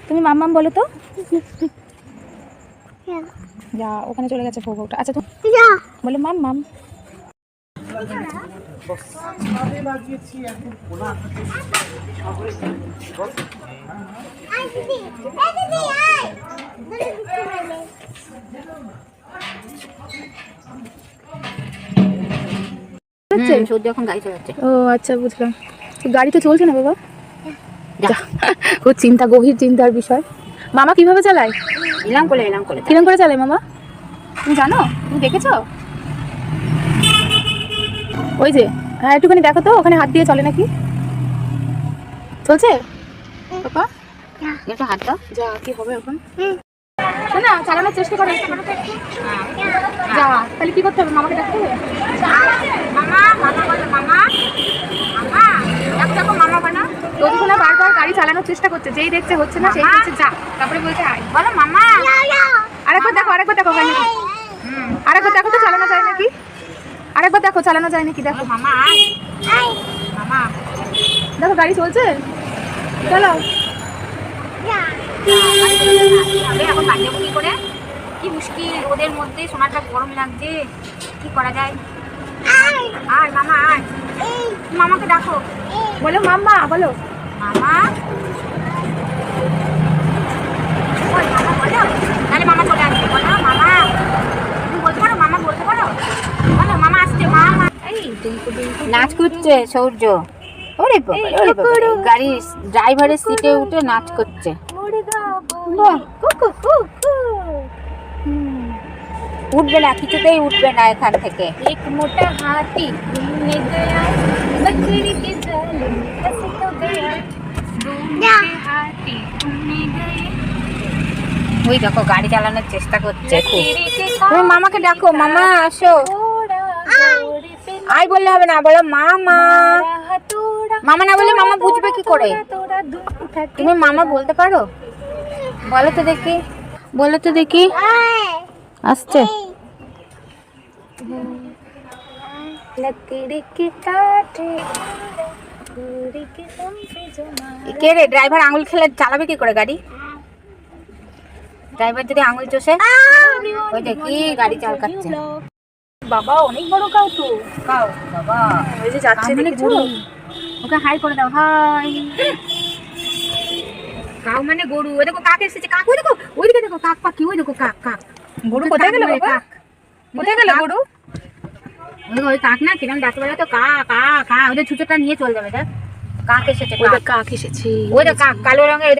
তুমি মাম্মাম বলো তো। যা, ওখানে চলে গেছে বউটা। আচ্ছা তো বলে মাম্মাম। যখন গাড়ি চালাচ্ছে। ও আচ্ছা, বুঝলাম। গাড়ি তো চলছে না বাবা। খুব চিন্তা, গভীর চিন্তার বিষয়। মামা কিভাবে চালায়? এলাম করে কিরম করে চালায় মামা? তুমি জানো? তুমি দেখেছো? ওই যে, হ্যাঁ একটুখানি দেখো তো, ওখানে হাত দিয়ে চলে নাকি? চলছে পাপা? এটা হাত দাও। যা, কি হবে এখন? না, চালানোর চেষ্টা করো। যা, তাহলে কি করতে হবে? মামাকে ডাকতে হবে। মামা মামা বলো, মামা মামা দেখো মামা বানা। রোজনা বারবার গাড়ি চালানোর চেষ্টা করছে, যেই দেখছে হচ্ছে না সেই বলছে যা, তারপরে বলছে আয়। বলো মামা। আরেকবার দেখো আরেকবার দেখো তো চালানো যায় নাকি। আরেকবার দেখো চালানো যায় নাকি, দেখো। মামা আয় মামা। দেখো গাড়ি চলছে, চলো। এখন বাড়ি যাবো কি করে? কি মুশকিল, রোদের মধ্যে সোনাটা গরম লাগছে, কি করা যায়? আয় মামা আয়, মামাকে ডাকো। বলো মাম্মা, বলো মামা। ওই মামা বলো, তাহলে মামা চলে আসবে। বলো মামা, তুমি বলতে পারো? মামা বলতে পারো? বলো মামা আসছে। মামা এই নাচ করছে সৌর্য। ওরে বাবা, ওরে বাবা, গাড়ির ড্রাইভারের সিটে উঠে নাচ করছে। উঠবে না, কিছুতেই উঠবে না এখান থেকে। এক মোটা হাতি ঘুমনে গয়া, बकरी के जाल में फंस तो गया, घूमने हाथी घूमने गए। ওই দেখো গাড়ি চালানোর চেষ্টা করছে খুব। তুমি মামাকে ডাকো, মামা আসো। আই বললে হবে না, বলো মামা। মামা না বললে মামা বুঝবে কি করে? তুমি মামা বলতে পারো? বলো তো দেখি, বলো তো দেখি। আসছে। কে রে ড্রাইভার? আঙুল খেলে চালাবে কি করে গাড়ি? ড্রাইভার যদি আঙুল চষে, ওই দেখি গাড়ি চালাচ্ছে। বাবা অনেক বড় কাউ তো। কাও বাবা, ওই যে যাচ্ছে, দেখেছো? ওকে হাই করে দাও, হাই। কাউ মানে গরু। ওই দেখো কাক এসেছে, কাক। ওই দেখো, ওইদিকে দেখো কাক পাখি। ওই দেখো কাক, কাক। গরু কোথায় গেল বাবা? কোথায় গেল গরু? ওই কাক না কিরম ডাকে বলে তো, কা কা কা। ওদের ছুঁচোটা নিয়ে চলে যাবে। দেখ কাক এসেছে, ওই দেখ কাক এসেছে। ওই দেখ কাক কালো রঙের।